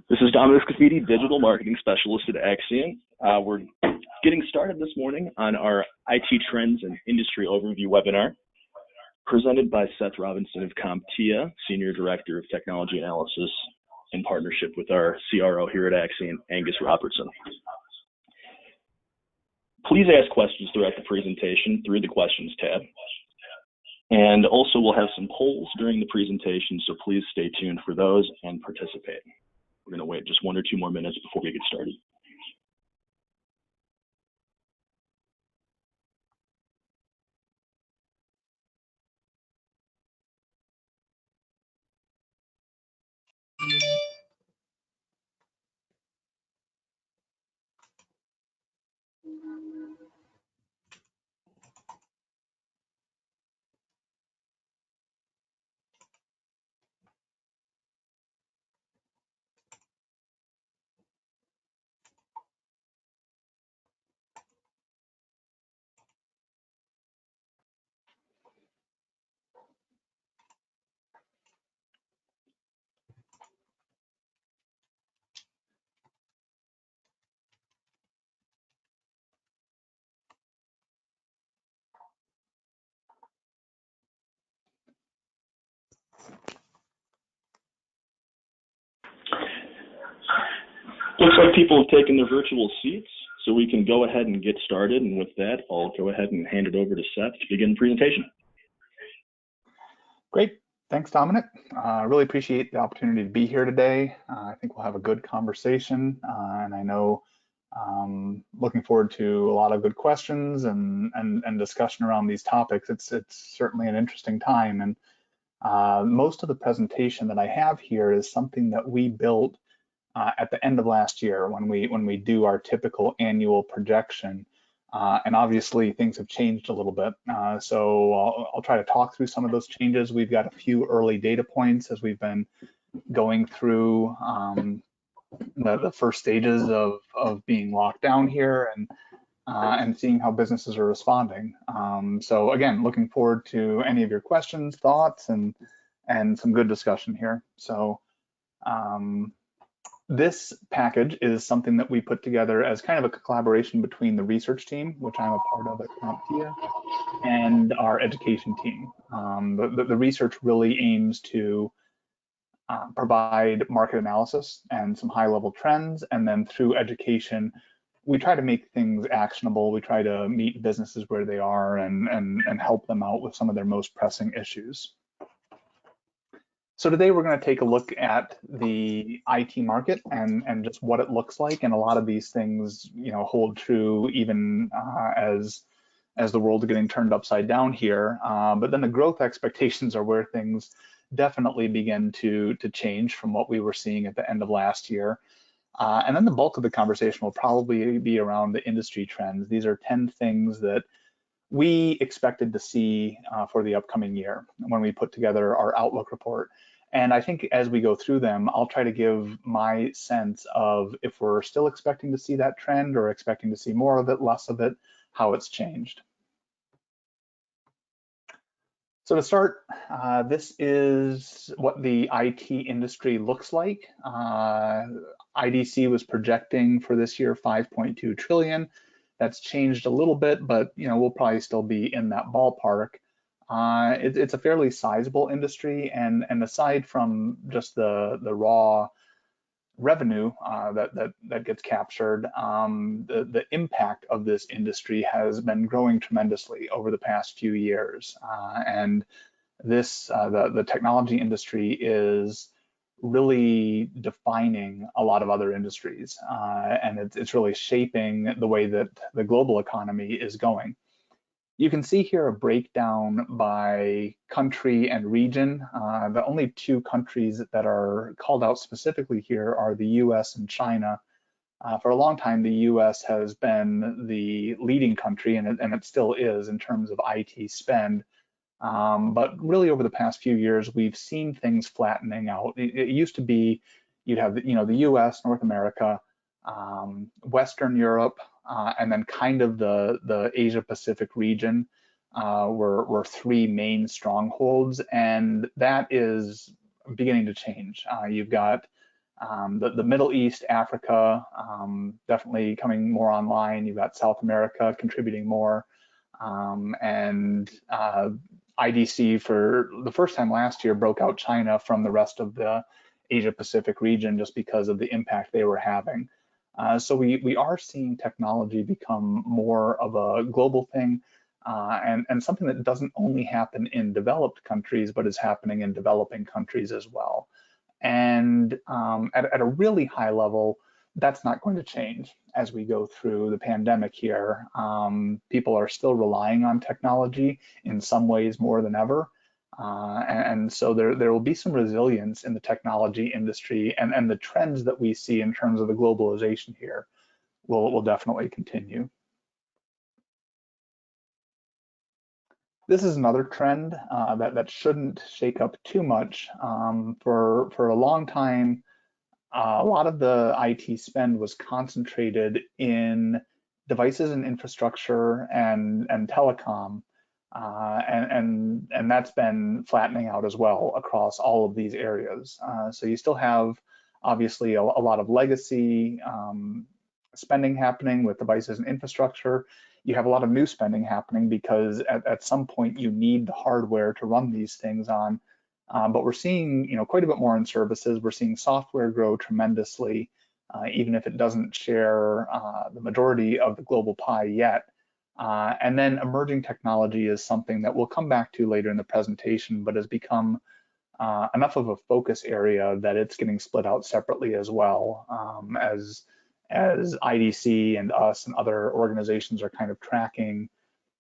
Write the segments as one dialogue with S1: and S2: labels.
S1: This is Dominic Scafidi, Digital Marketing Specialist at Axiom. We're getting started this morning on our IT Trends and Industry Overview webinar, presented by Seth Robinson of CompTIA, Senior Director of Technology Analysis, in partnership with our CRO here at Axiom, Angus Robertson. Please ask questions throughout the presentation through the Questions tab. And also we'll have some polls during the presentation, so please stay tuned for those and participate. We're going to wait just 1 or 2 more minutes before we get started. Looks like people have taken their virtual seats, so we can go ahead and get started. And with that, I'll go ahead and hand it over to Seth to begin the presentation.
S2: Great. Thanks, Dominic. I really appreciate the opportunity to be here today. I think we'll have a good conversation, and I know looking forward to a lot of good questions and discussion around these topics. It's certainly an interesting time, and most of the presentation that I have here is something that we built at the end of last year when we do our typical annual projection. And obviously things have changed a little bit. So I'll try to talk through some of those changes. We've got a few early data points as we've been going through the first stages of being locked down here and seeing how businesses are responding. So again, looking forward to any of your questions, thoughts, and some good discussion here. So this package is something that we put together as kind of a collaboration between the research team, which I'm a part of at CompTIA, and our education team. The research really aims to provide market analysis and some high-level trends, and then through education, we try to make things actionable. We try to meet businesses where they are and help them out with some of their most pressing issues. So today we're going to take a look at the IT market and just what it looks like, and a lot of these things, hold true even as the world is getting turned upside down here. But then the growth expectations are where things definitely begin to change from what we were seeing at the end of last year. And then the bulk of the conversation will probably be around the industry trends. These are 10 things that we expected to see for the upcoming year when we put together our outlook report. And I think as we go through them, I'll try to give my sense of if we're still expecting to see that trend or expecting to see more of it, less of it, how it's changed. So to start, this is what the IT industry looks like. IDC was projecting for this year 5.2 trillion. That's changed a little bit, but we'll probably still be in that ballpark. It's a fairly sizable industry, and aside from just the raw revenue that gets captured, the impact of this industry has been growing tremendously over the past few years. And this the technology industry is really defining a lot of other industries, and it's really shaping the way that the global economy is going. You can see here a breakdown by country and region. The only 2 countries that are called out specifically here are the US and China. For a long time, the US has been the leading country, and it still is in terms of IT spend. But really over the past few years, we've seen things flattening out. It used to be you'd have the US, North America, Western Europe, and then kind of the Asia Pacific region were 3 main strongholds, and that is beginning to change. You've got The Middle East, Africa, definitely coming more online. You've got South America contributing more. And IDC for the first time last year broke out China from the rest of the Asia Pacific region just because of the impact they were having. So we are seeing technology become more of a global thing, and something that doesn't only happen in developed countries, but is happening in developing countries as well. And at a really high level, that's not going to change as we go through the pandemic here. People are still relying on technology in some ways more than ever. And so there will be some resilience in the technology industry, and the trends that we see in terms of the globalization here will definitely continue. This is another trend that shouldn't shake up too much. For a long time, a lot of the IT spend was concentrated in devices and infrastructure and telecom, and that's been flattening out as well across all of these areas. So you still have obviously a lot of legacy spending happening with devices and infrastructure. You have a lot of new spending happening because at some point you need the hardware to run these things on. But we're seeing, quite a bit more in services. We're seeing software grow tremendously, even if it doesn't share the majority of the global pie yet. And then emerging technology is something that we'll come back to later in the presentation, but has become enough of a focus area that it's getting split out separately as well, as IDC and us and other organizations are kind of tracking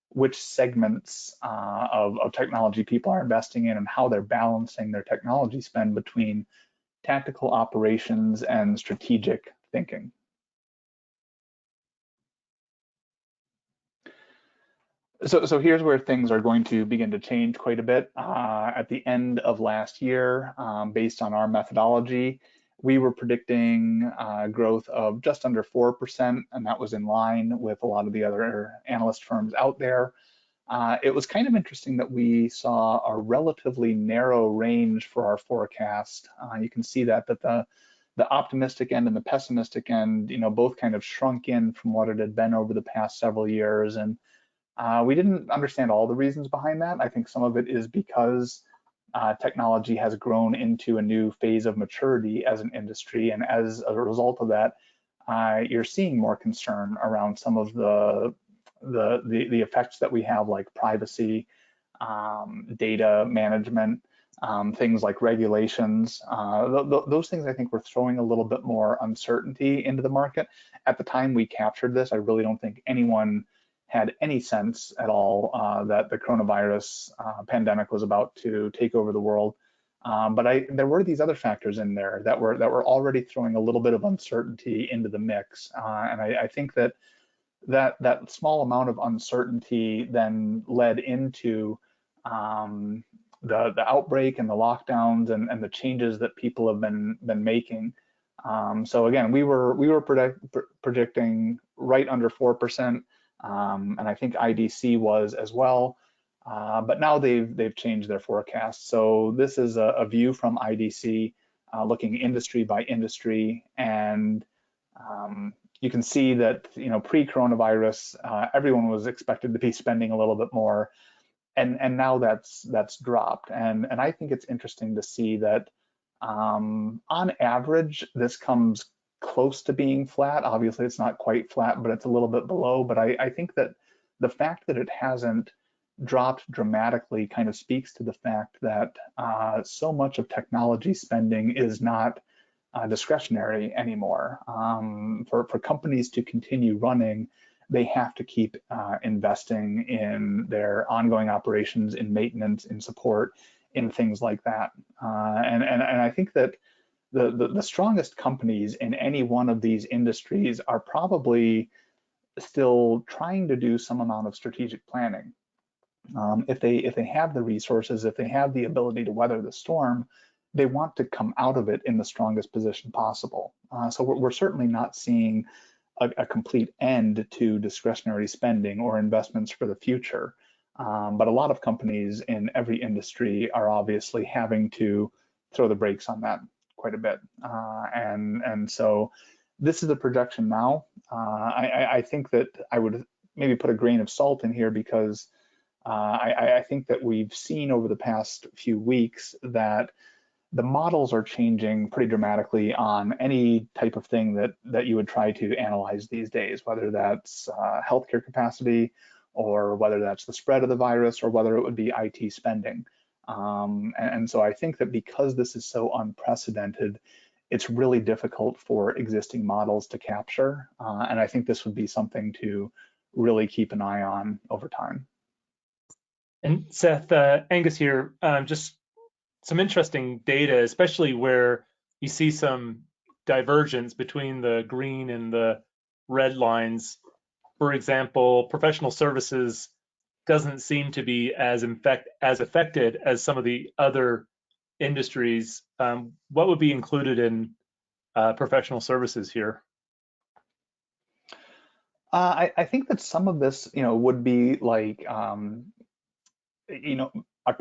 S2: which segments of technology people are investing in and how they're balancing their technology spend between tactical operations and strategic thinking. So here's where things are going to begin to change quite a bit. At the end of last year, based on our methodology, we were predicting growth of just under 4%, and that was in line with a lot of the other analyst firms out there. It was kind of interesting that we saw a relatively narrow range for our forecast. You can see that the optimistic end and the pessimistic end, both kind of shrunk in from what it had been over the past several years. And we didn't understand all the reasons behind that. I think some of it is because technology has grown into a new phase of maturity as an industry, and as a result of that, you're seeing more concern around some of the effects that we have, like privacy, data management, things like regulations. Those things I think were throwing a little bit more uncertainty into the market. At the time we captured this, I really don't think anyone had any sense at all that the coronavirus pandemic was about to take over the world. But there were these other factors in there that were already throwing a little bit of uncertainty into the mix, and I think that small amount of uncertainty then led into the outbreak and the lockdowns and the changes that people have been making. So again, we were predicting right under 4%, and I think IDC was as well. But now they've changed their forecast. So this is a view from IDC looking industry by industry, and you can see that pre-coronavirus, everyone was expected to be spending a little bit more, and now that's dropped. And I think it's interesting to see that on average, this comes close to being flat. Obviously, it's not quite flat, but it's a little bit below. But I think that the fact that it hasn't dropped dramatically kind of speaks to the fact that so much of technology spending is not discretionary anymore. For companies to continue running, they have to keep investing in their ongoing operations, in maintenance, in support, in things like that. And I think that the strongest companies in any one of these industries are probably still trying to do some amount of strategic planning. If they have the resources, if they have the ability to weather the storm, they want to come out of it in the strongest position possible. So we're certainly not seeing a complete end to discretionary spending or investments for the future. But a lot of companies in every industry are obviously having to throw the brakes on that quite a bit. And so this is a projection now. I think that I would maybe put a grain of salt in here because I think that we've seen over the past few weeks that the models are changing pretty dramatically on any type of thing that you would try to analyze these days, whether that's healthcare capacity or whether that's the spread of the virus or whether it would be IT spending. And so I think that because this is so unprecedented, it's really difficult for existing models to capture. And I think this would be something to really keep an eye on over time.
S3: And Seth, Angus here, just some interesting data, especially where you see some divergence between the green and the red lines. For example, professional services doesn't seem to be as affected as some of the other industries. What would be included in professional services here?
S2: I think that some of this, would be like,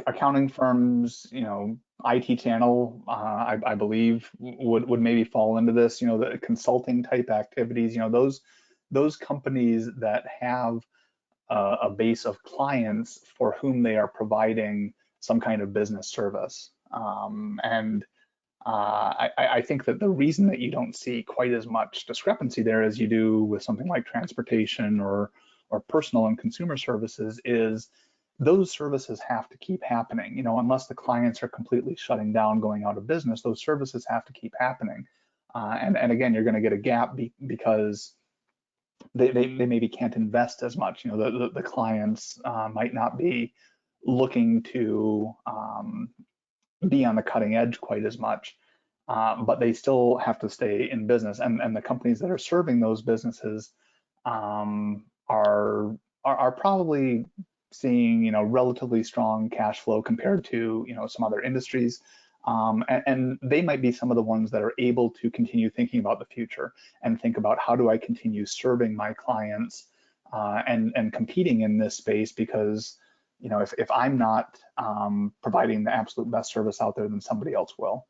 S2: accounting firms, IT channel, I believe would maybe fall into this. The consulting type activities. Those companies that have a base of clients for whom they are providing some kind of business service. And I think that the reason that you don't see quite as much discrepancy there as you do with something like transportation or personal and consumer services is those services have to keep happening. Unless the clients are completely shutting down, going out of business, those services have to keep happening. And again, you're going to get a gap because they maybe can't invest as much. The clients might not be looking to be on the cutting edge quite as much, but they still have to stay in business. And the companies that are serving those businesses are probably seeing relatively strong cash flow compared to some other industries. And they might be some of the ones that are able to continue thinking about the future and think about how do I continue serving my clients and competing in this space, because if I'm not providing the absolute best service out there, then somebody else will.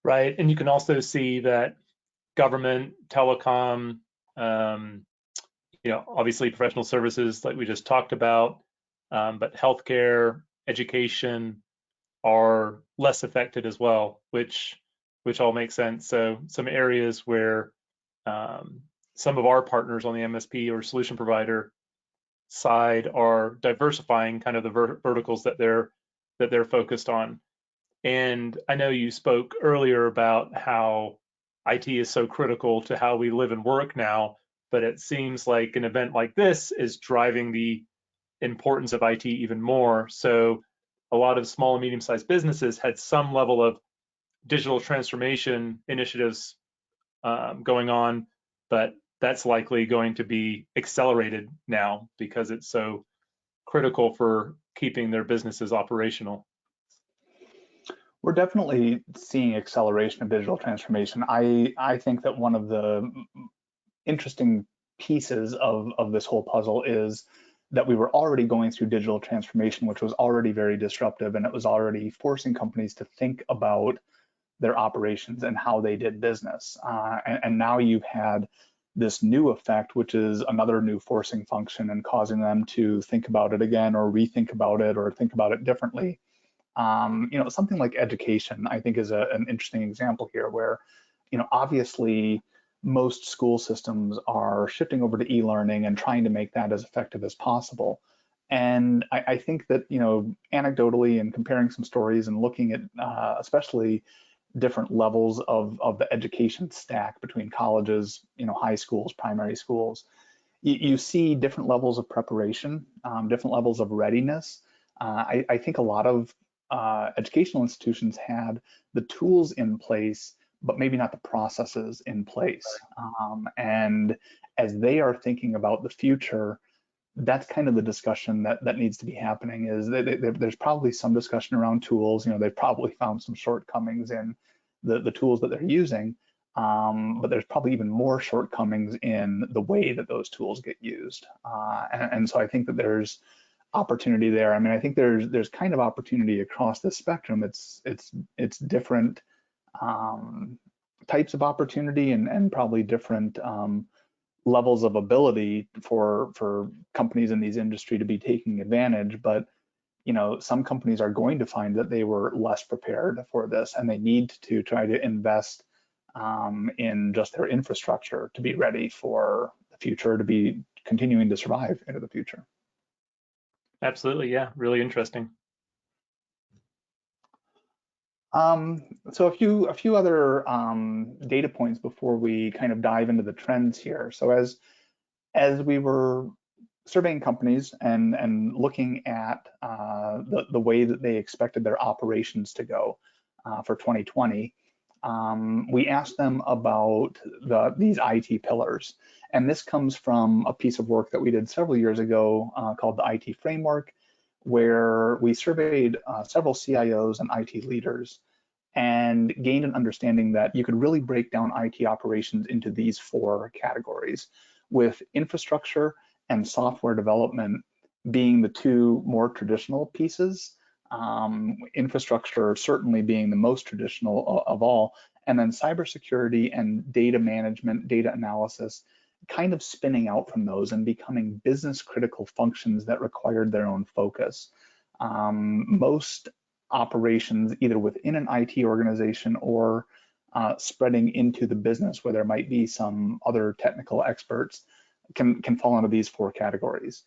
S3: Right, and you can also see that government, telecom, obviously professional services like we just talked about, but healthcare, education are less affected as well, which all makes sense. So some areas where some of our partners on the MSP or solution provider side are diversifying kind of the verticals that they're focused on. And I know you spoke earlier about how IT is so critical to how we live and work now, but it seems like an event like this is driving the importance of IT even more. So a lot of small and medium-sized businesses had some level of digital transformation initiatives going on, but that's likely going to be accelerated now because it's so critical for keeping their businesses operational.
S2: We're definitely seeing acceleration of digital transformation. I think that one of the interesting pieces of this whole puzzle is that we were already going through digital transformation, which was already very disruptive, and it was already forcing companies to think about their operations and how they did business. And now you've had this new effect, which is another new forcing function and causing them to think about it again or rethink about it or think about it differently. Something like education, I think, is an interesting example here where, obviously most school systems are shifting over to e-learning and trying to make that as effective as possible. And I think that, anecdotally and comparing some stories and looking at especially different levels of the education stack between colleges, high schools, primary schools, you see different levels of preparation, different levels of readiness. I think a lot of educational institutions had the tools in place, but maybe not the processes in place. And as they are thinking about the future, that's kind of the discussion that needs to be happening. Is that there's probably some discussion around tools. They've probably found some shortcomings in the tools that they're using, but there's probably even more shortcomings in the way that those tools get used. And so I think that there's opportunity there. I mean, I think there's kind of opportunity across the spectrum. It's different types of opportunity and probably different levels of ability for companies in these industry to be taking advantage. But some companies are going to find that they were less prepared for this, and they need to try to invest in just their infrastructure to be ready for the future, to be continuing to survive into the future.
S3: Absolutely, yeah, really interesting.
S2: So a few other data points before we kind of dive into the trends here. So as we were surveying companies and looking at the way that they expected their operations to go for 2020, we asked them about these IT pillars. And this comes from a piece of work that we did several years ago called the IT Framework, where we surveyed several CIOs and IT leaders and gained an understanding that you could really break down IT operations into these 4 categories, with infrastructure and software development being the 2 more traditional pieces. Infrastructure certainly being the most traditional of all, and then cybersecurity and data management, data analysis, kind of spinning out from those and becoming business critical functions that required their own focus. Most operations, either within an IT organization or spreading into the business where there might be some other technical experts, can fall into these 4 categories.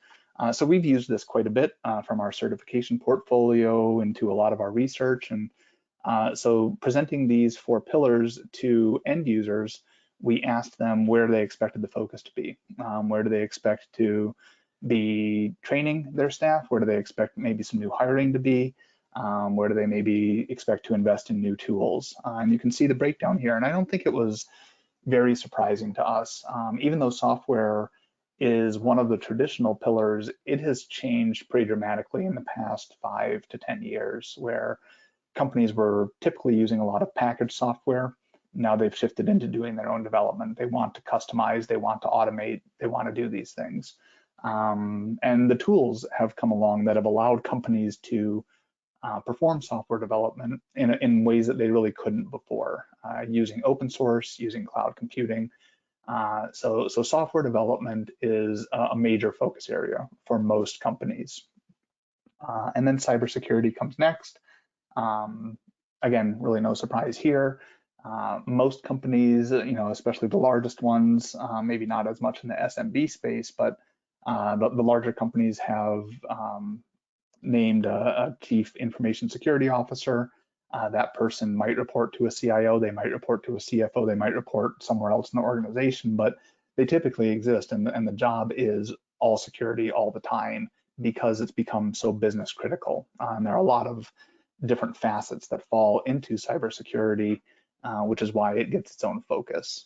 S2: So we've used this quite a bit from our certification portfolio into a lot of our research. And so presenting these 4 pillars to end users, we asked them where they expected the focus to be. Where do they expect to be training their staff? Where do they expect maybe some new hiring to be? Where do they maybe expect to invest in new tools? And you can see the breakdown here. And I don't think it was very surprising to us. Even though software is one of the traditional pillars, it has changed pretty dramatically in the past 5 to 10 years, where companies were typically using a lot of packaged software. Now they've shifted into doing their own development. They want to customize, they want to automate, they want to do these things. And the tools have come along that have allowed companies to perform software development in ways that they really couldn't before, using open source, using cloud computing. So software development is a major focus area for most companies. And then cybersecurity comes next. Again, really no surprise here. Most companies, especially the largest ones, maybe not as much in the SMB space, but the larger companies have named a chief information security officer. That person might report to a CIO, they might report to a CFO, they might report somewhere else in the organization, but they typically exist, and the job is all security all the time because it's become so business critical. And there are a lot of different facets that fall into cybersecurity, which is why it gets its own focus.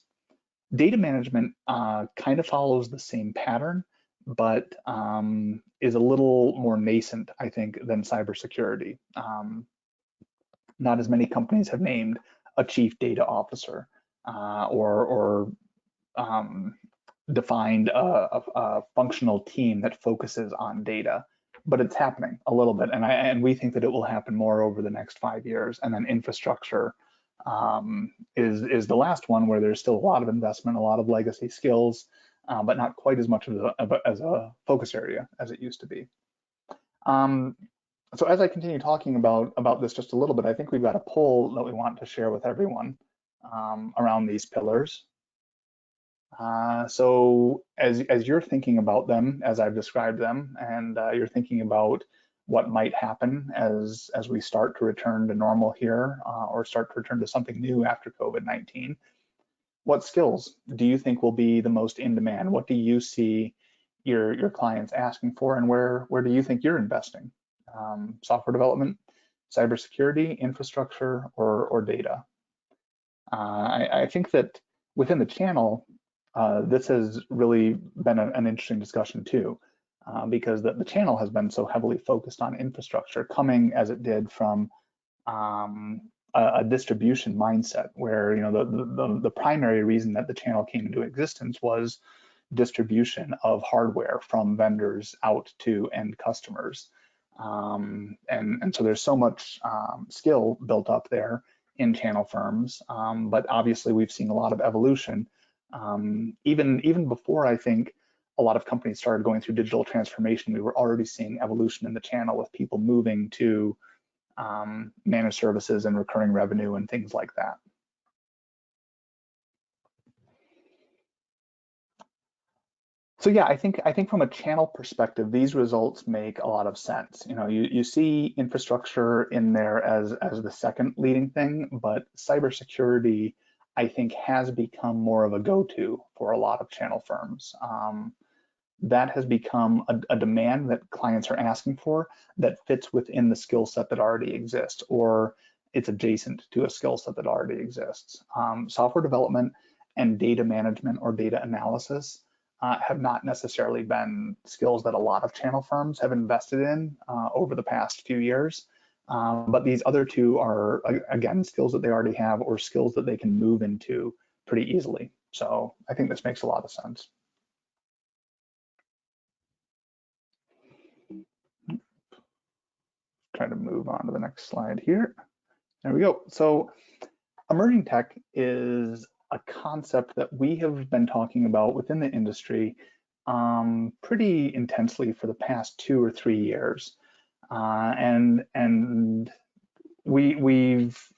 S2: Data management kind of follows the same pattern, but is a little more nascent, I think, than cybersecurity. Not as many companies have named a chief data officer or defined a functional team that focuses on data, but it's happening a little bit, and we think that it will happen more over the next 5 years. And then infrastructure is the last one, where there's still a lot of investment, a lot of legacy skills, but not quite as much as a focus area as it used to be. So as I continue talking about this just a little bit, I think we've got a poll that we want to share with everyone around these pillars. So as you're thinking about them, as I've described them, and you're thinking about what might happen as we start to return to normal here, or start to return to something new after COVID-19, what skills do you think will be the most in demand? What do you see your clients asking for, and where do you think you're investing? Software development, cybersecurity, infrastructure, or data? I think that within the channel, this has really been an interesting discussion too, because the channel has been so heavily focused on infrastructure, coming as it did from a distribution mindset, where the primary reason that the channel came into existence was distribution of hardware from vendors out to end customers. And so there's so much skill built up there, in channel firms, but obviously we've seen a lot of evolution. Even before I think a lot of companies started going through digital transformation, we were already seeing evolution in the channel with people moving to managed services and recurring revenue and things like that. So yeah, I think from a channel perspective, these results make a lot of sense. You know, you see infrastructure in there as the second leading thing, but cybersecurity, I think, has become more of a go-to for a lot of channel firms. That has become a demand that clients are asking for that fits within the skill set that already exists, or it's adjacent to a skill set that already exists. Software development and data management or data analysis have not necessarily been skills that a lot of channel firms have invested in over the past few years. But these other two are, again, skills that they already have or skills that they can move into pretty easily. So I think this makes a lot of sense. Try to move on to the next slide here. There we go. So emerging tech is a concept that we have been talking about within the industry pretty intensely for the past 2 or 3 years. And we've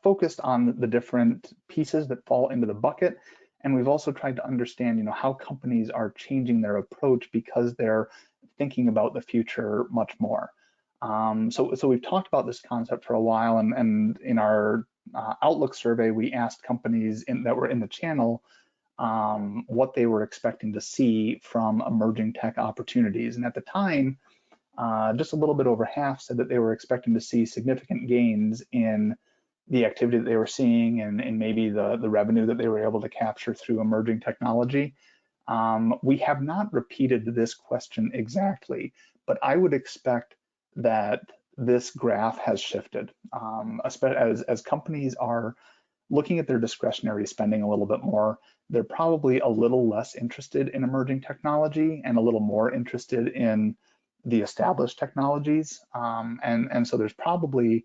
S2: focused on the different pieces that fall into the bucket. And we've also tried to understand, you know, how companies are changing their approach because they're thinking about the future much more. So we've talked about this concept for a while, and in our Outlook survey, we asked companies that were in the channel what they were expecting to see from emerging tech opportunities. And at the time, just a little bit over half said that they were expecting to see significant gains in the activity that they were seeing and maybe the revenue that they were able to capture through emerging technology. We have not repeated this question exactly, but I would expect that this graph has shifted, as companies are looking at their discretionary spending a little bit more. They're probably a little less interested in emerging technology and a little more interested in the established technologies. And so there's probably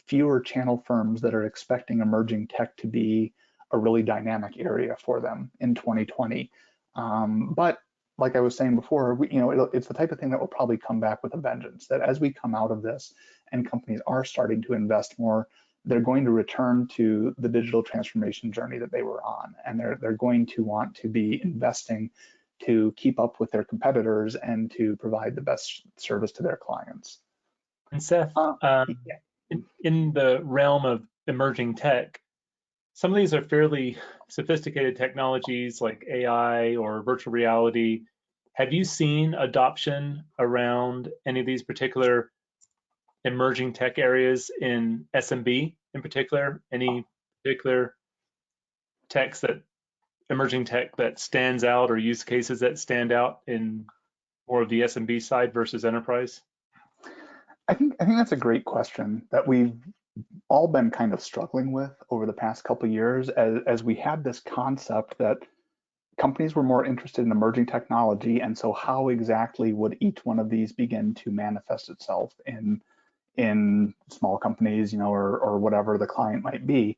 S2: fewer channel firms that are expecting emerging tech to be a really dynamic area for them in 2020. But like I was saying before, it's the type of thing that will probably come back with a vengeance, that as we come out of this and companies are starting to invest more, they're going to return to the digital transformation journey that they were on. And they're going to want to be investing to keep up with their competitors and to provide the best service to their clients.
S3: And Seth, in the realm of emerging tech, some of these are fairly sophisticated technologies like AI or virtual reality. Have you seen adoption around any of these particular emerging tech areas in SMB in particular? Any particular emerging tech that stands out, or use cases that stand out in more of the SMB side versus enterprise?
S2: I think that's a great question that we've all been kind of struggling with over the past couple of years, as we had this concept that companies were more interested in emerging technology, and so how exactly would each one of these begin to manifest itself in small companies, or whatever the client might be.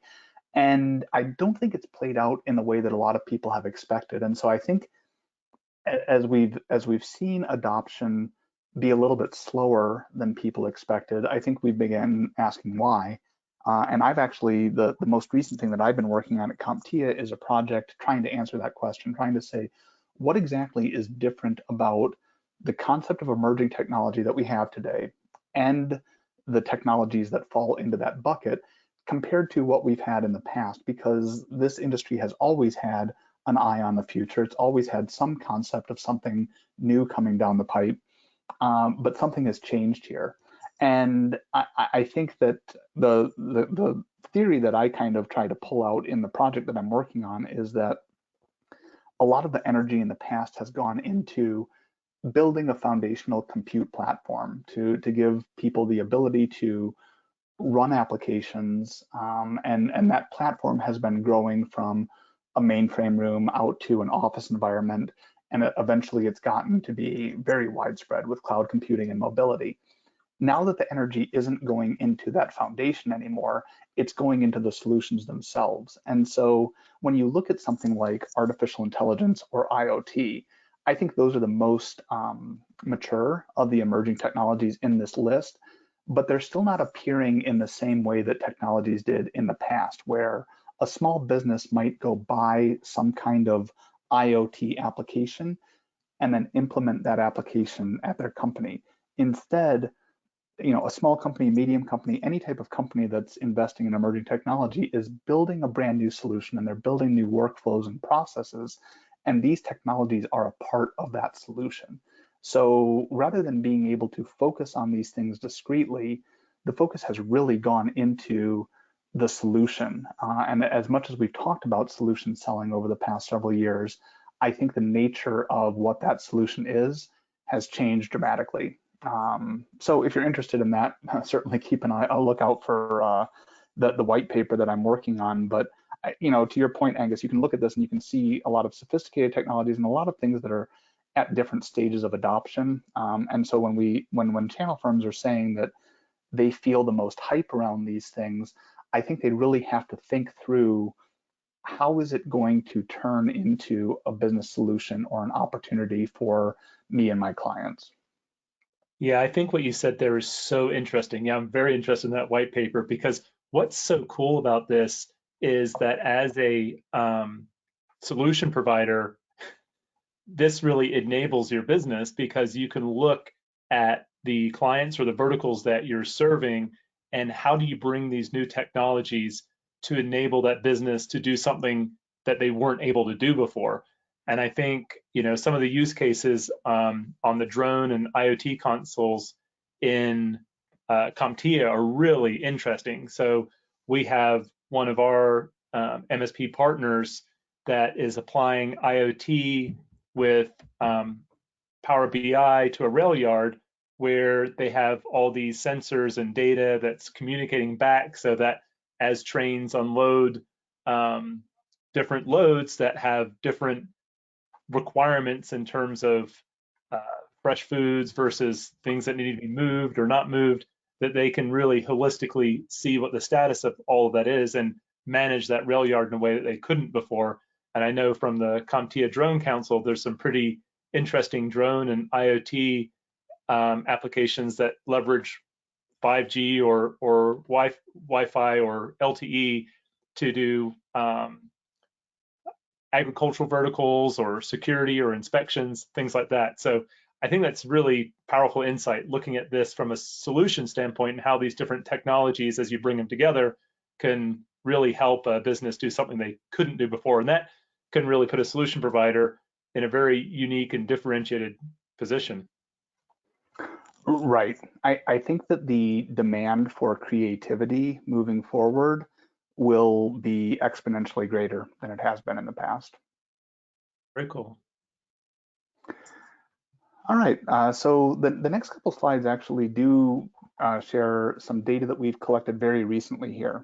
S2: And I don't think it's played out in the way that a lot of people have expected. And so I think as we've seen adoption be a little bit slower than people expected, I think we began asking why. And I've actually, the most recent thing that I've been working on at CompTIA is a project trying to answer that question, trying to say, what exactly is different about the concept of emerging technology that we have today and the technologies that fall into that bucket compared to what we've had in the past? Because this industry has always had an eye on the future. It's always had some concept of something new coming down the pipe, but something has changed here. And I think that the theory that I kind of try to pull out in the project that I'm working on is that a lot of the energy in the past has gone into building a foundational compute platform to give people the ability to run applications, and that platform has been growing from a mainframe room out to an office environment, and eventually it's gotten to be very widespread with cloud computing and mobility. Now that the energy isn't going into that foundation anymore, it's going into the solutions themselves. And so when you look at something like artificial intelligence or IoT, I think those are the most mature of the emerging technologies in this list, but they're still not appearing in the same way that technologies did in the past, where a small business might go buy some kind of IoT application and then implement that application at their company. Instead, a small company, medium company, any type of company that's investing in emerging technology is building a brand new solution, and they're building new workflows and processes, and these technologies are a part of that solution. So rather than being able to focus on these things discreetly, the focus has really gone into the solution. And as much as we've talked about solution selling over the past several years, I think the nature of what that solution is has changed dramatically. So if you're interested in that, certainly keep a lookout for the white paper that I'm working on. But to your point, Angus, you can look at this and you can see a lot of sophisticated technologies and a lot of things that are at different stages of adoption. And so when channel firms are saying that they feel the most hype around these things, I think they really have to think through, how is it going to turn into a business solution or an opportunity for me and my clients?
S3: Yeah, I think what you said there is so interesting. Yeah, I'm very interested in that white paper, because what's so cool about this is that as a solution provider, this really enables your business, because you can look at the clients or the verticals that you're serving, and how do you bring these new technologies to enable that business to do something that they weren't able to do before. And I think, some of the use cases on the drone and IoT consoles in CompTIA are really interesting. So we have one of our MSP partners that is applying IoT with Power BI to a rail yard, where they have all these sensors and data that's communicating back, so that as trains unload different loads that have different requirements in terms of fresh foods versus things that need to be moved or not moved, that they can really holistically see what the status of all of that is and manage that rail yard in a way that they couldn't before. And I know from the CompTIA Drone Council, there's some pretty interesting drone and IoT applications that leverage 5G or Wi-Fi or LTE to do agricultural verticals or security or inspections, things like that. So I think that's really powerful insight, looking at this from a solution standpoint, and how these different technologies, as you bring them together, can really help a business do something they couldn't do before. And that can really put a solution provider in a very unique and differentiated position.
S2: Right. I think that the demand for creativity moving forward will be exponentially greater than it has been in the past.
S3: Very cool.
S2: All right. So the next couple slides actually do share some data that we've collected very recently here.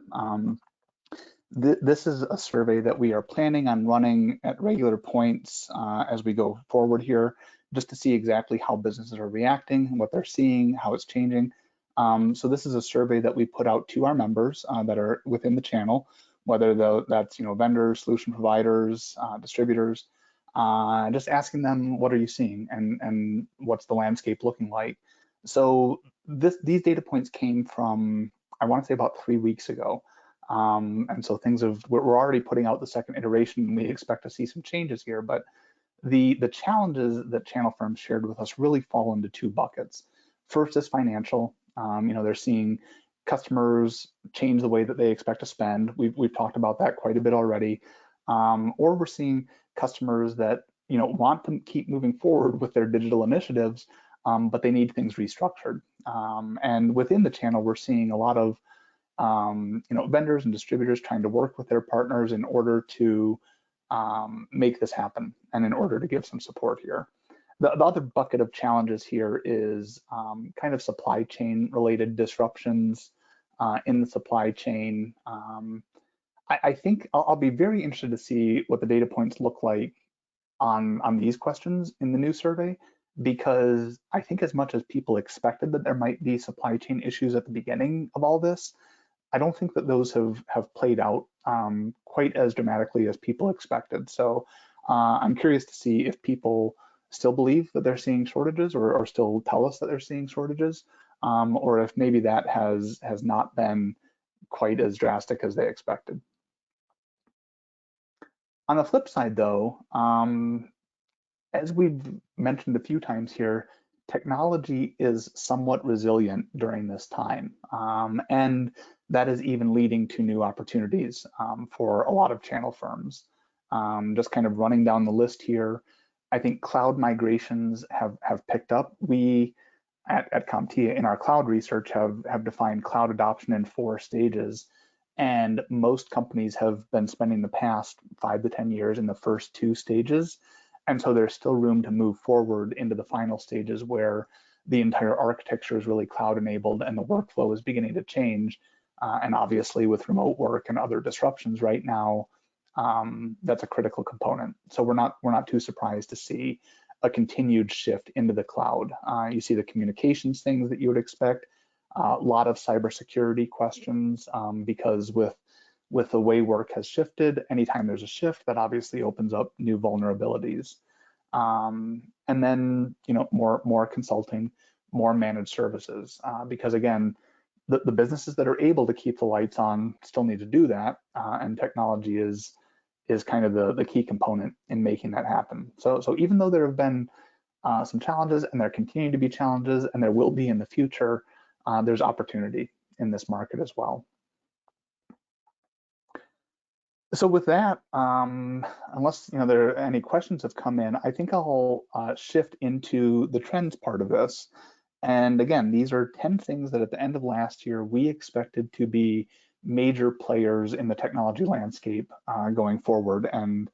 S2: This is a survey that we are planning on running at regular points as we go forward here, just to see exactly how businesses are reacting, what they're seeing, how it's changing. So this is a survey that we put out to our members that are within the channel, whether that's vendors, solution providers, distributors, just asking them, what are you seeing, and what's the landscape looking like. So these data points came from, I want to say, about 3 weeks ago. And so we're already putting out the second iteration, and we expect to see some changes here. But the challenges that channel firms shared with us really fall into two buckets. First is financial. They're seeing customers change the way that they expect to spend. We've talked about that quite a bit already. Or we're seeing customers that want to keep moving forward with their digital initiatives, but they need things restructured. And within the channel, we're seeing a lot of vendors and distributors trying to work with their partners in order to make this happen, and in order to give some support here. The other bucket of challenges here is kind of supply chain related disruptions in the supply chain. I think I'll be very interested to see what the data points look like on these questions in the new survey, because I think as much as people expected that there might be supply chain issues at the beginning of all this, I don't think that those have played out quite as dramatically as people expected. So I'm curious to see if people still believe that they're seeing shortages, or still tell us that they're seeing shortages, or if maybe that has not been quite as drastic as they expected. On the flip side, though, as we've mentioned a few times here, technology is somewhat resilient during this time. And that is even leading to new opportunities for a lot of channel firms. Just kind of running down the list here, I think cloud migrations have picked up. We at CompTIA in our cloud research have defined cloud adoption in 4 stages. And most companies have been spending the past 5 to 10 years in the first 2 stages. And so there's still room to move forward into the final stages where the entire architecture is really cloud enabled and the workflow is beginning to change. And obviously with remote work and other disruptions right now, that's a critical component. So we're not too surprised to see a continued shift into the cloud. You see the communications things that you would expect, a lot of cybersecurity questions, because with the way work has shifted, anytime there's a shift, that obviously opens up new vulnerabilities. And then, more consulting, more managed services, because again, the businesses that are able to keep the lights on still need to do that, and technology is kind of the key component in making that happen. So even though there have been some challenges, and there continue to be challenges, and there will be in the future, there's opportunity in this market as well. So with that, unless there are any questions have come in, I think I'll shift into the trends part of this. And again, these are 10 things that at the end of last year we expected to be major players in the technology landscape going forward. And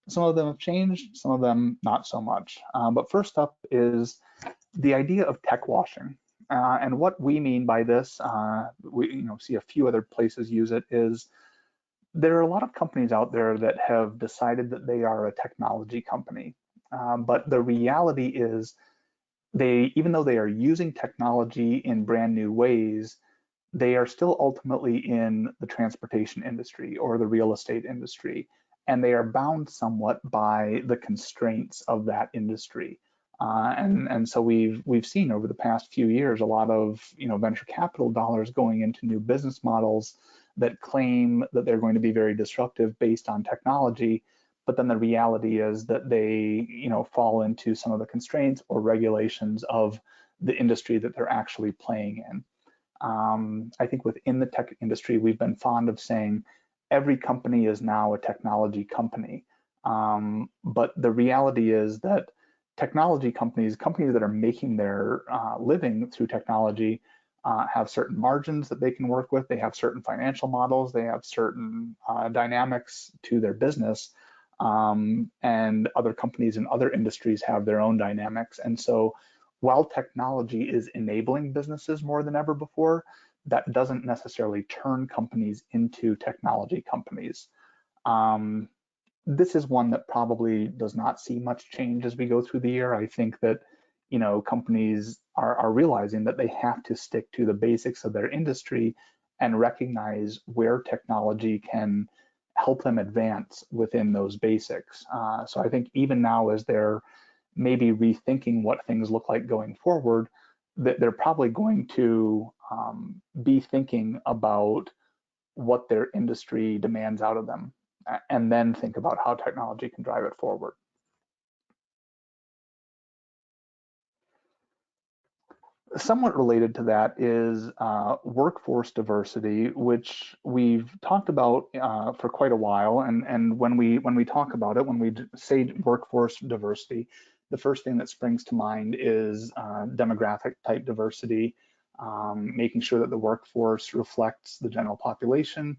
S2: some of them have changed, some of them not so much. But first up is the idea of tech washing. And what we mean by this, we see a few other places use it, is there are a lot of companies out there that have decided that they are a technology company. But the reality is even though they are using technology in brand new ways, they are still ultimately in the transportation industry or the real estate industry, and they are bound somewhat by the constraints of that industry. And so we've seen over the past few years a lot of venture capital dollars going into new business models that claim that they're going to be very disruptive based on technology, but then the reality is that they fall into some of the constraints or regulations of the industry that they're actually playing in. I think within the tech industry, we've been fond of saying every company is now a technology company. But the reality is that technology companies that are making their living through technology, have certain margins that they can work with. They have certain financial models. They have certain dynamics to their business. And other companies in other industries have their own dynamics. And so while technology is enabling businesses more than ever before, that doesn't necessarily turn companies into technology companies. This is one that probably does not see much change as we go through the year. I think that companies are realizing that they have to stick to the basics of their industry and recognize where technology can help them advance within those basics. So I think even now, as they're maybe rethinking what things look like going forward, that they're probably going to be thinking about what their industry demands out of them, and then think about how technology can drive it forward. Somewhat related to that is workforce diversity, which we've talked about for quite a while. And when we talk about it, when we say workforce diversity, the first thing that springs to mind is demographic type diversity, making sure that the workforce reflects the general population,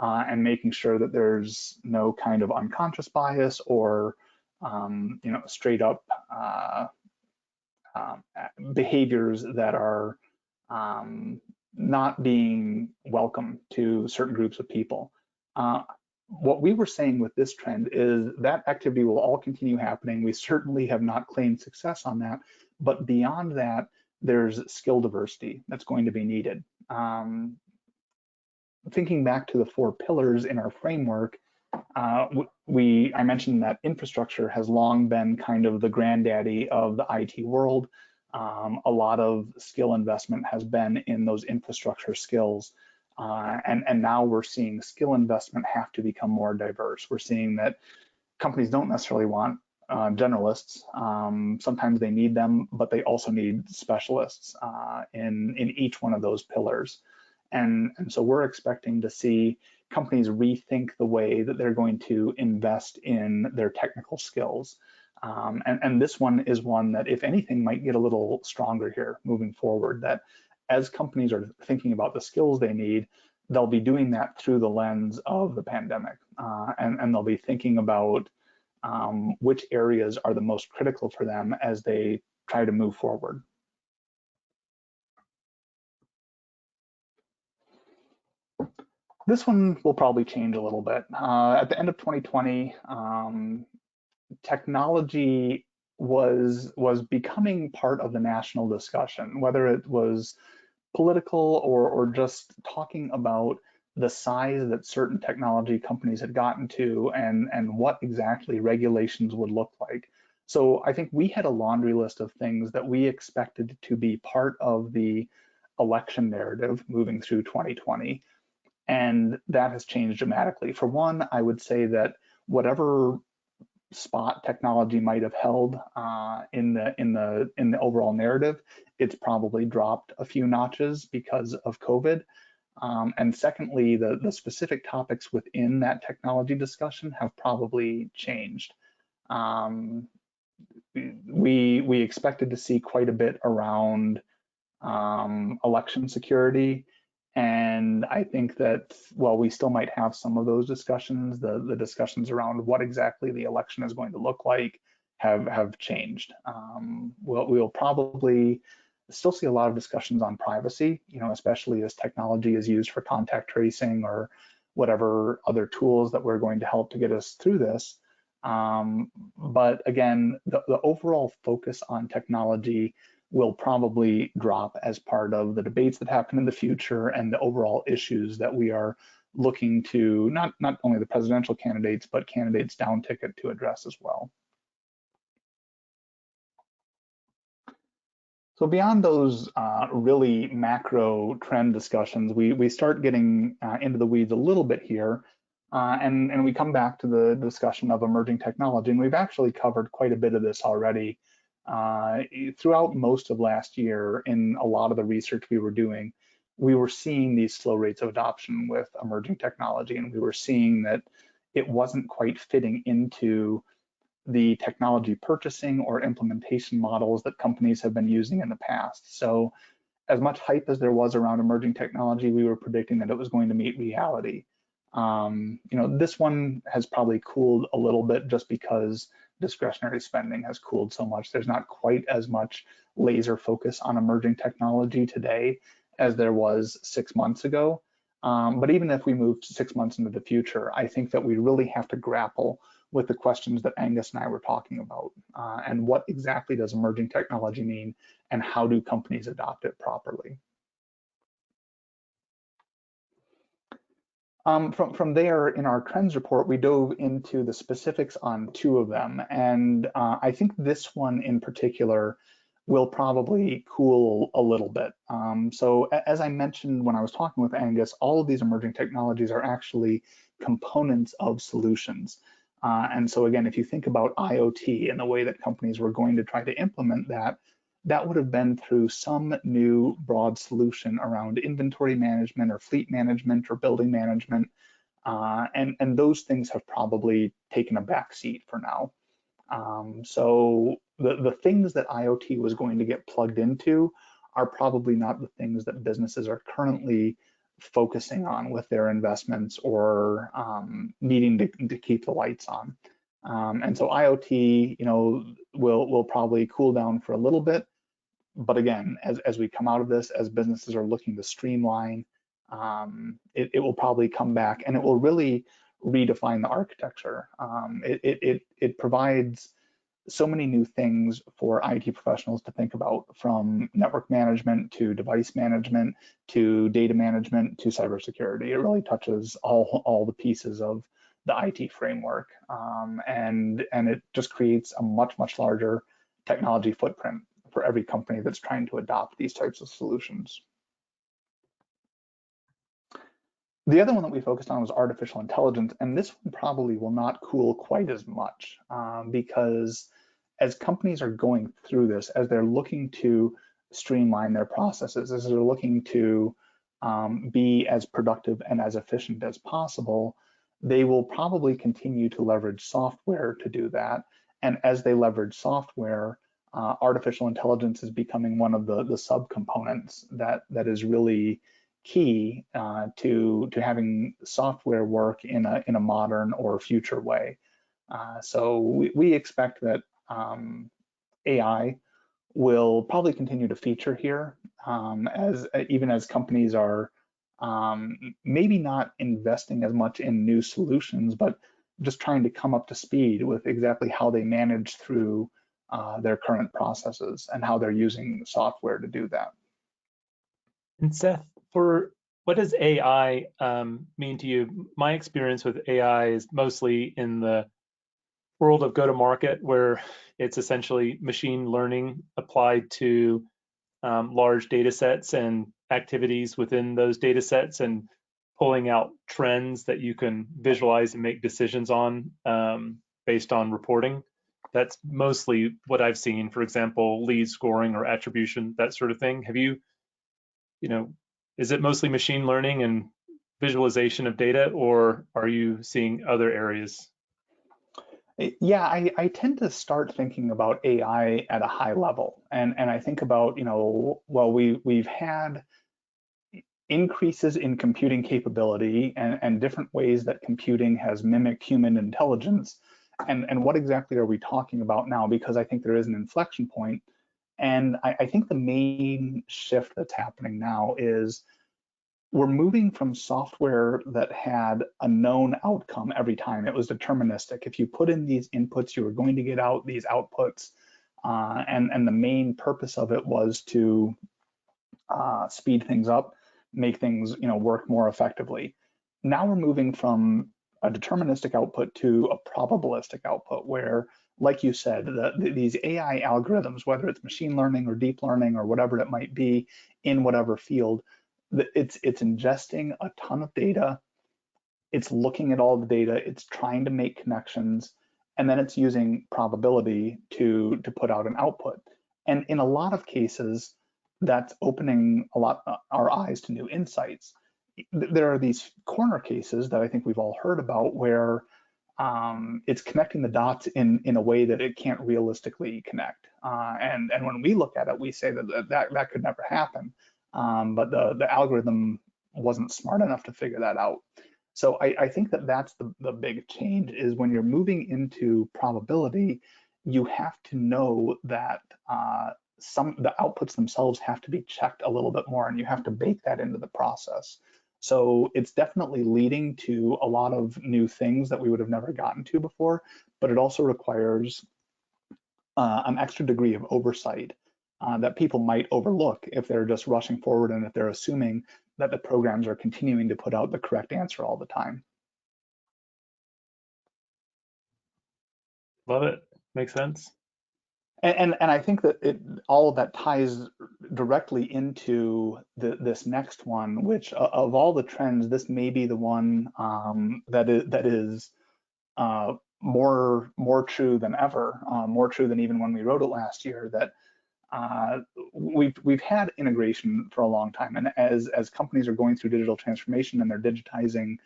S2: and making sure that there's no kind of unconscious bias or straight up behaviors that are not being welcome to certain groups of people. What we were saying with this trend is that activity will all continue happening. We certainly have not claimed success on that, But beyond that, there's skill diversity that's going to be needed. Thinking back to the 4 pillars in our framework, I mentioned that infrastructure has long been kind of the granddaddy of the IT world. A lot of skill investment has been in those infrastructure skills. And now we're seeing skill investment have to become more diverse. We're seeing that companies don't necessarily want generalists. Sometimes they need them, but they also need specialists in each one of those pillars. And so we're expecting to see companies rethink the way that they're going to invest in their technical skills. And this one is one that, if anything, might get a little stronger here moving forward, that as companies are thinking about the skills they need, they'll be doing that through the lens of the pandemic. And they'll be thinking about which areas are the most critical for them as they try to move forward. This one will probably change a little bit. At the end of 2020, technology was becoming part of the national discussion, whether it was political or just talking about the size that certain technology companies had gotten to and what exactly regulations would look like. So I think we had a laundry list of things that we expected to be part of the election narrative moving through 2020. And that has changed dramatically. For one, I would say that whatever spot technology might have held in the overall narrative, it's probably dropped a few notches because of COVID. And secondly, the specific topics within that technology discussion have probably changed. We expected to see quite a bit around election security. And I think that while we still might have some of those discussions, the discussions around what exactly the election is going to look like have changed. We'll probably still see a lot of discussions on privacy, especially as technology is used for contact tracing or whatever other tools that we're going to help to get us through this. But again, the overall focus on technology will probably drop as part of the debates that happen in the future and the overall issues that we are looking to not only the presidential candidates, but candidates down ticket to address as well. So beyond those really macro trend discussions, we start getting into the weeds a little bit here. And we come back to the discussion of emerging technology. And we've actually covered quite a bit of this already. Throughout most of last year, in a lot of the research we were doing, we were seeing these slow rates of adoption with emerging technology, and we were seeing that it wasn't quite fitting into the technology purchasing or implementation models that companies have been using in the past. So as much hype as there was around emerging technology, we were predicting that it was going to meet reality. This one has probably cooled a little bit just because discretionary spending has cooled so much. There's not quite as much laser focus on emerging technology today as there was 6 months ago. But even if we move 6 months into the future, I think that we really have to grapple with the questions that Angus and I were talking about. And what exactly does emerging technology mean, and how do companies adopt it properly? From there, in our trends report, we dove into the specifics on 2 of them. And I think this one in particular will probably cool a little bit. So as I mentioned when I was talking with Angus, all of these emerging technologies are actually components of solutions. And so again, if you think about IoT and the way that companies were going to try to implement that, that would have been through some new broad solution around inventory management or fleet management or building management. And those things have probably taken a back seat for now. So the things that IoT was going to get plugged into are probably not the things that businesses are currently focusing on with their investments or needing to keep the lights on. And so IoT, will probably cool down for a little bit. But again, as we come out of this, as businesses are looking to streamline, it will probably come back, and it will really redefine the architecture. It provides so many new things for IT professionals to think about, from network management to device management to data management to cybersecurity. It really touches all the pieces of the IT framework, and it just creates a much larger technology footprint for every company that's trying to adopt these types of solutions. The other one that we focused on was artificial intelligence, and this one probably will not cool quite as much, because as companies are going through this, as they're looking to streamline their processes, as they're looking to be as productive and as efficient as possible, they will probably continue to leverage software to do that. And as they leverage software, artificial intelligence is becoming one of the subcomponents that is really key to having software work in a modern or future way. So we expect that AI will probably continue to feature here, even as companies are maybe not investing as much in new solutions, but just trying to come up to speed with exactly how they manage through their current processes and how they're using software to do that.
S3: And Seth, for what does AI mean to you? My experience with AI is mostly in the world of go-to-market, where it's essentially machine learning applied to large data sets and activities within those data sets, and pulling out trends that you can visualize and make decisions on based on reporting. That's mostly what I've seen. For example, lead scoring or attribution, that sort of thing. Have you, is it mostly machine learning and visualization of data, or are you seeing other areas?
S2: Yeah, I tend to start thinking about AI at a high level, and I think about, well, we've had increases in computing capability and different ways that computing has mimicked human intelligence, and what exactly are we talking about now? Because I think there is an inflection point, and I think the main shift that's happening now is we're moving from software that had a known outcome every time. It was deterministic. If you put in these inputs, you were going to get out these outputs. And the main purpose of it was to speed things up, make things work more effectively. Now we're moving from a deterministic output to a probabilistic output, where, like you said, these AI algorithms, whether it's machine learning or deep learning or whatever it might be in whatever field, it's ingesting a ton of data, it's looking at all the data, it's trying to make connections, and then it's using probability to put out an output. And in a lot of cases, that's opening our eyes to new insights. There are these corner cases that I think we've all heard about, where it's connecting the dots in a way that it can't realistically connect. And when we look at it, we say that could never happen. But the algorithm wasn't smart enough to figure that out. So I think that's the big change, is when you're moving into probability, you have to know that the outputs themselves have to be checked a little bit more, and you have to bake that into the process. So it's definitely leading to a lot of new things that we would have never gotten to before, but it also requires an extra degree of oversight that people might overlook if they're just rushing forward and if they're assuming that the programs are continuing to put out the correct answer all the time.
S3: Love it. Makes sense.
S2: And I think that all of that ties directly into this next one, which of all the trends, this may be the one that is more true than ever, more true than even when we wrote it last year. That we've had integration for a long time, and as companies are going through digital transformation and they're digitizing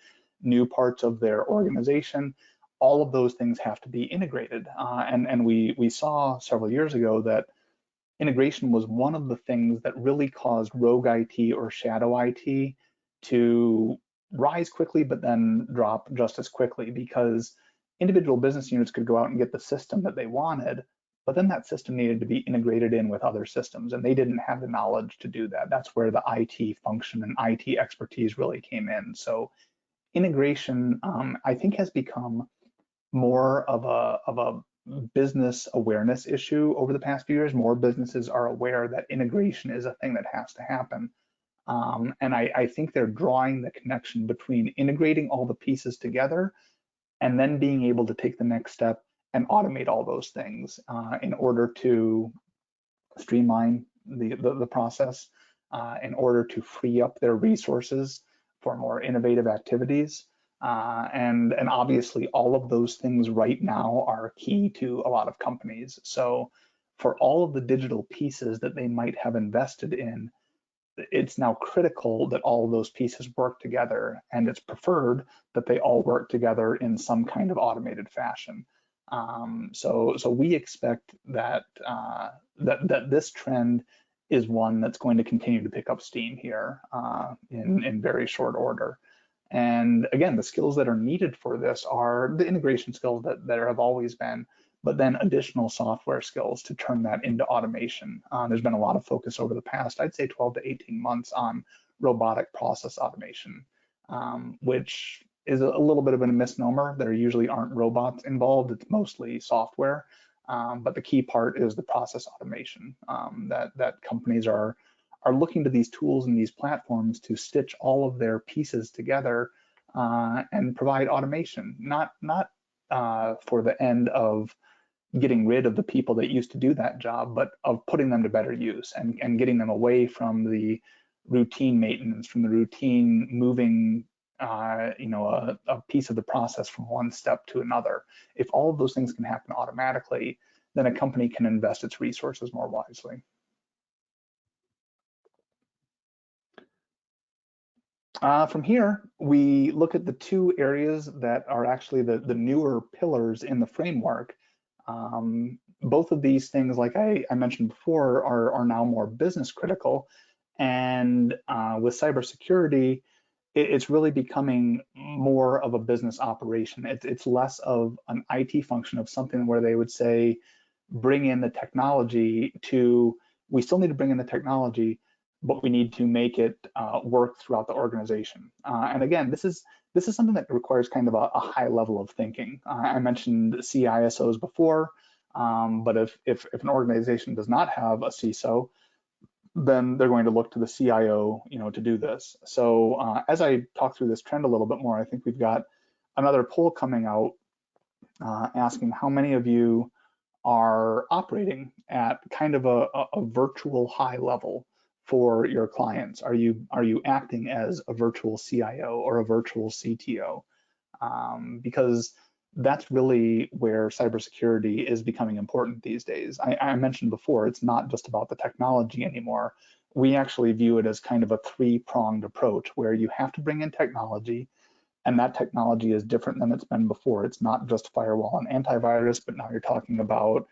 S2: new parts of their organization, all of those things have to be integrated. And we saw several years ago that integration was one of the things that really caused rogue IT or shadow IT to rise quickly, but then drop just as quickly, because individual business units could go out and get the system that they wanted, but then that system needed to be integrated in with other systems, and they didn't have the knowledge to do that. That's where the IT function and IT expertise really came in. So integration, I think, has become more of a business awareness issue over the past few years. More businesses are aware that integration is a thing that has to happen. And I think they're drawing the connection between integrating all the pieces together and then being able to take the next step and automate all those things in order to streamline the process, in order to free up their resources for more innovative activities. And obviously all of those things right now are key to a lot of companies. So for all of the digital pieces that they might have invested in, it's now critical that all of those pieces work together, and it's preferred that they all work together in some kind of automated fashion. So we expect that that this trend is one that's going to continue to pick up steam here in very short order. And again, the skills that are needed for this are the integration skills that there have always been, but then additional software skills to turn that into automation. There's been a lot of focus over the past, I'd say 12 to 18 months on robotic process automation, which is a little bit of a misnomer. There usually aren't robots involved, it's mostly software. But the key part is the process automation, that companies are looking to these tools and these platforms to stitch all of their pieces together and provide automation, not for the end of getting rid of the people that used to do that job, but of putting them to better use and getting them away from the routine maintenance, from the routine moving a piece of the process from one step to another. If all of those things can happen automatically, then a company can invest its resources more wisely. From here, we look at the two areas that are actually the newer pillars in the framework. Both of these things, like I mentioned before, are now more business critical. And with cybersecurity, it's really becoming more of a business operation. It's less of an IT function of something where they would say, bring in the technology to, we still need to bring in the technology, but we need to make it work throughout the organization. And again, this is something that requires kind of a high level of thinking. I mentioned CISOs before, but if an organization does not have a CISO, then they're going to look to the CIO, to do this. So as I talk through this trend a little bit more, I think we've got another poll coming out asking how many of you are operating at kind of a virtual high level for your clients. Are you acting as a virtual CIO or a virtual CTO? Because that's really where cybersecurity is becoming important these days. I mentioned before, it's not just about the technology anymore. We actually view it as kind of a three-pronged approach where you have to bring in technology, and that technology is different than it's been before. It's not just firewall and antivirus, but now you're talking about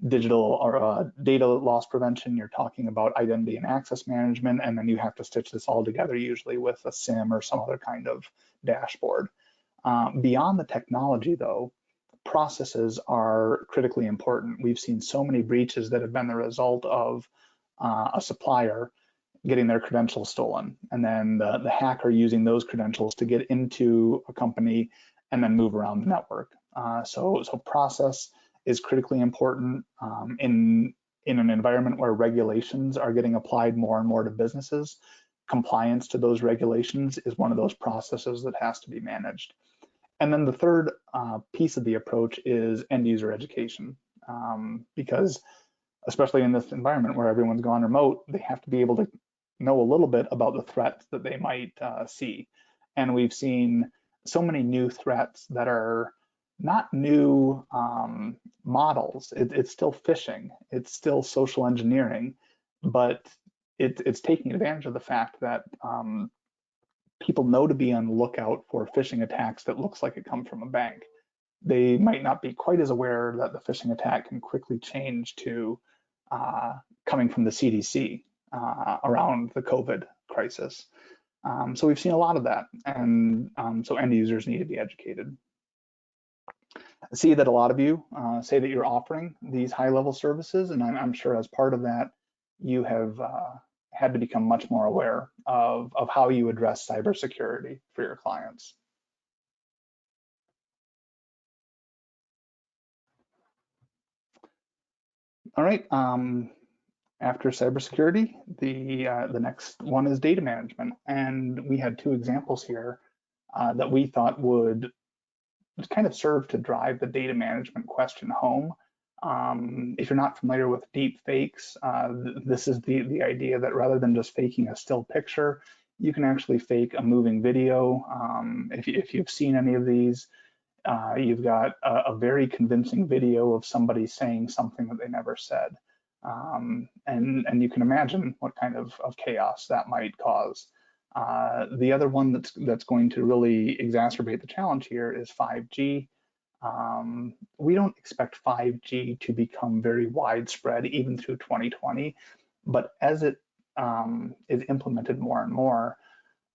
S2: digital or data loss prevention, you're talking about identity and access management, and then you have to stitch this all together usually with a SIM or some other kind of dashboard. Beyond the technology though, processes are critically important. We've seen so many breaches that have been the result of a supplier getting their credentials stolen, and then the hacker using those credentials to get into a company and then move around the network. So process is critically important in an environment where regulations are getting applied more and more to businesses. Compliance to those regulations is one of those processes that has to be managed. And then the third piece of the approach is end user education, because especially in this environment where everyone's gone remote, they have to be able to know a little bit about the threats that they might see. And we've seen so many new threats that are not new models. It's still phishing, it's still social engineering, but it's taking advantage of the fact that people know to be on the lookout for phishing attacks that looks like it comes from a bank. They might not be quite as aware that the phishing attack can quickly change to coming from the CDC around the COVID crisis. So we've seen a lot of that, and so end users need to be educated. I see that a lot of you say that you're offering these high-level services, and I'm sure as part of that, you have had to become much more aware of how you address cybersecurity for your clients. All right. After cybersecurity, the next one is data management, and we had two examples here that we thought would kind of serve to drive the data management question home. If you're not familiar with deep fakes, this is the idea that rather than just faking a still picture, you can actually fake a moving video. If you've seen any of these, you've got a very convincing video of somebody saying something that they never said. And you can imagine what kind of chaos that might cause. The other one that's going to really exacerbate the challenge here is 5G. We don't expect 5G to become very widespread even through 2020, but as it is implemented more and more,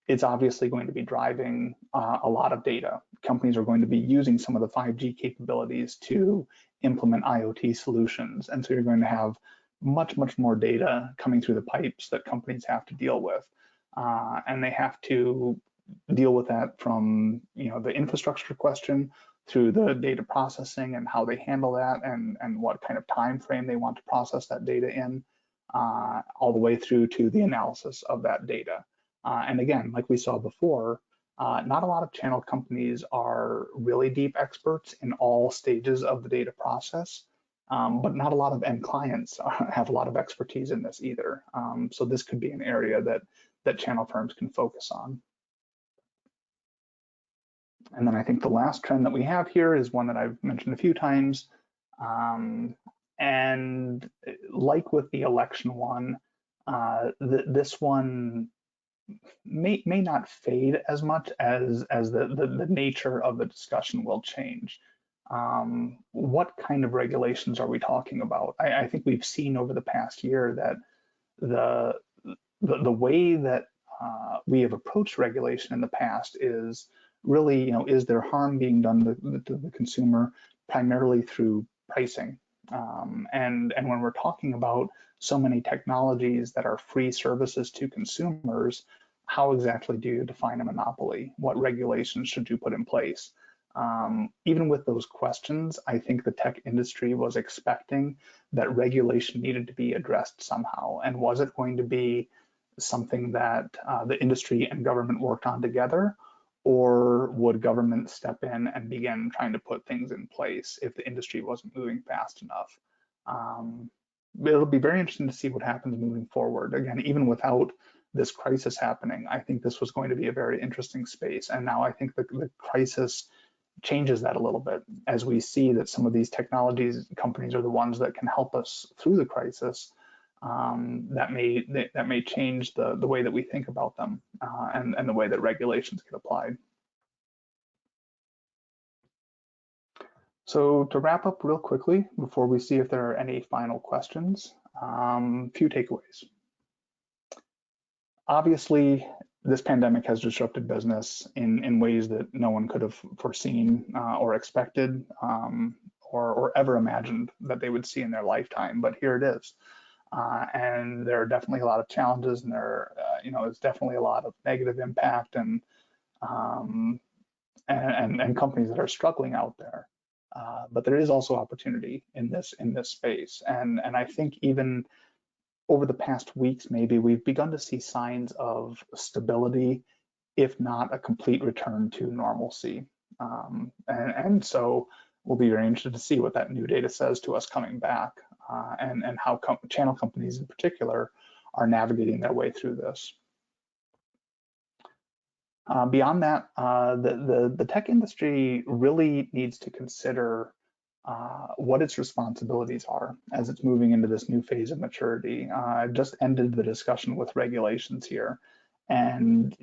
S2: it's obviously going to be driving a lot of data. Companies are going to be using some of the 5G capabilities to implement IoT solutions. And so you're going to have much, much more data coming through the pipes that companies have to deal with. And they have to deal with that from the infrastructure question through the data processing and how they handle that and what kind of time frame they want to process that data in, all the way through to the analysis of that data. And again, like we saw before, not a lot of channel companies are really deep experts in all stages of the data process, but not a lot of end clients have a lot of expertise in this either. So this could be an area that channel firms can focus on. And then I think the last trend that we have here is one that I've mentioned a few times. And like with the election one, this one may not fade as much as the nature of the discussion will change. What kind of regulations are we talking about? I think we've seen over the past year that the way that we have approached regulation in the past is really, is there harm being done to the consumer primarily through pricing? And when we're talking about so many technologies that are free services to consumers, how exactly do you define a monopoly? What regulations should you put in place? Even with those questions, I think the tech industry was expecting that regulation needed to be addressed somehow. And was it going to be something that the industry and government worked on together? Or would government step in and begin trying to put things in place if the industry wasn't moving fast enough? It'll be very interesting to see what happens moving forward. Again, even without this crisis happening, I think this was going to be a very interesting space. And now I think the crisis changes that a little bit as we see that some of these technologies companies are the ones that can help us through the crisis. That may change the way that we think about them and the way that regulations get applied. So to wrap up real quickly before we see if there are any final questions, few takeaways. Obviously, this pandemic has disrupted business in ways that no one could have foreseen or expected or ever imagined that they would see in their lifetime, but here it is. And there are definitely a lot of challenges, and there's definitely a lot of negative impact and companies that are struggling out there. But there is also opportunity in this space, and I think even over the past weeks, maybe we've begun to see signs of stability, if not a complete return to normalcy. And so we'll be very interested to see what that new data says to us coming back. And how channel companies in particular are navigating their way through this. Beyond that, the tech industry really needs to consider what its responsibilities are as it's moving into this new phase of maturity. I just ended the discussion with regulations here. And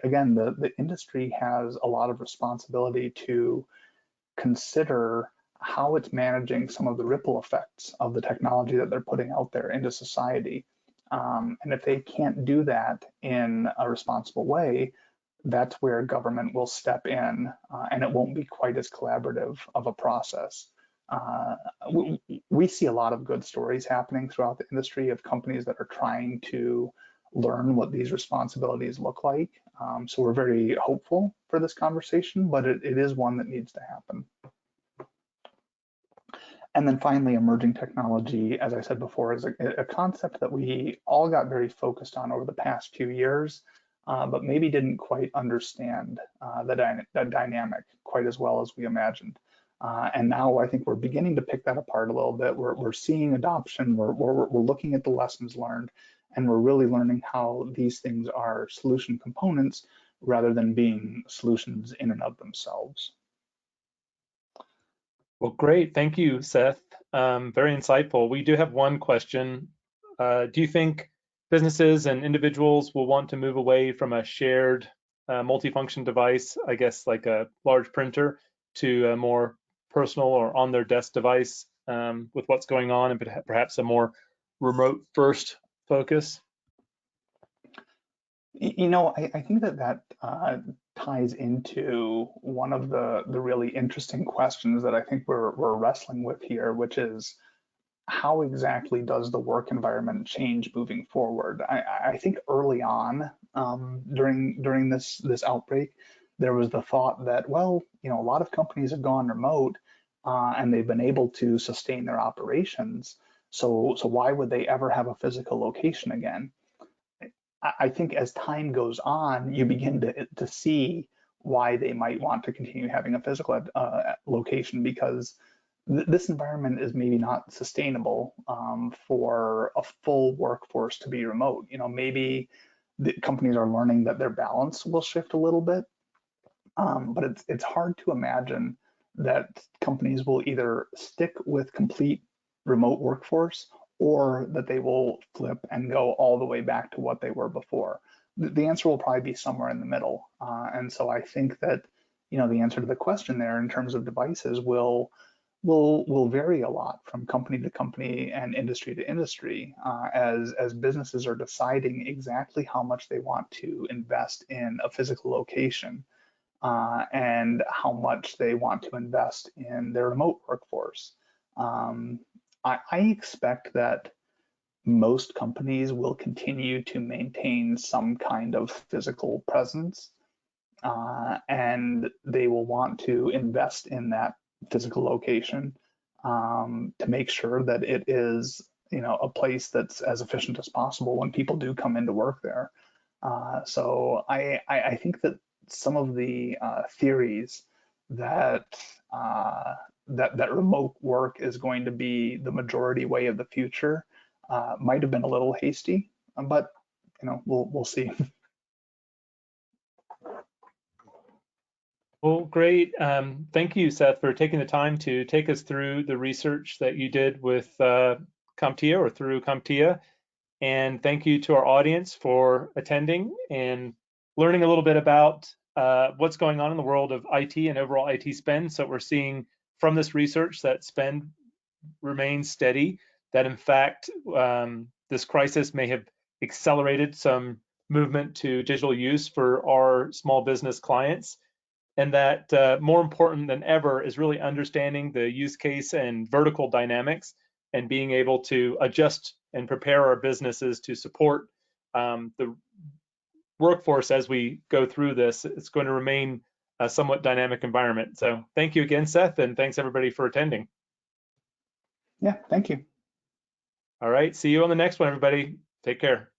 S2: again, the industry has a lot of responsibility to consider how it's managing some of the ripple effects of the technology that they're putting out there into society. And if they can't do that in a responsible way, that's where government will step in, and it won't be quite as collaborative of a process. We see a lot of good stories happening throughout the industry of companies that are trying to learn what these responsibilities look like. So we're very hopeful for this conversation, but it is one that needs to happen. And then finally, emerging technology, as I said before, is a concept that we all got very focused on over the past few years, but maybe didn't quite understand the dynamic quite as well as we imagined. And now I think we're beginning to pick that apart a little bit. We're seeing adoption, we're looking at the lessons learned, and we're really learning how these things are solution components rather than being solutions in and of themselves.
S3: Well, great. Thank you, Seth. Very insightful. We do have one question. Do you think businesses and individuals will want to move away from a shared multifunction device, I guess like a large printer, to a more personal or on their desk device with what's going on, and perhaps a more remote first focus?
S2: I think that ties into one of the really interesting questions that I think we're wrestling with here, which is how exactly does the work environment change moving forward? I think early on during this outbreak, there was the thought that, well, a lot of companies have gone remote and they've been able to sustain their operations. So why would they ever have a physical location again? I think as time goes on, you begin to see why they might want to continue having a physical location, because this environment is maybe not sustainable for a full workforce to be remote. Maybe the companies are learning that their balance will shift a little bit, but it's hard to imagine that companies will either stick with complete remote workforce or that they will flip and go all the way back to what they were before. The answer will probably be somewhere in the middle. And so I think that, the answer to the question there in terms of devices will vary a lot from company to company and industry to industry as businesses are deciding exactly how much they want to invest in a physical location and how much they want to invest in their remote workforce. I expect that most companies will continue to maintain some kind of physical presence, and they will want to invest in that physical location to make sure that it is, a place that's as efficient as possible when people do come into work there. So I think that some of the theories that that remote work is going to be the majority way of the future might have been a little hasty, but we'll see.
S3: Well, great. Thank you, Seth, for taking the time to take us through the research that you did with CompTIA or through CompTIA. And thank you to our audience for attending and learning a little bit about what's going on in the world of IT and overall IT spend. So we're seeing from this research that spend remains steady, that in fact, this crisis may have accelerated some movement to digital use for our small business clients, and that more important than ever is really understanding the use case and vertical dynamics and being able to adjust and prepare our businesses to support the workforce as we go through this. It's going to remain a somewhat dynamic environment. So thank you again, Seth, and thanks everybody for attending.
S2: Yeah, thank you.
S3: All right, see you on the next one, everybody. Take care.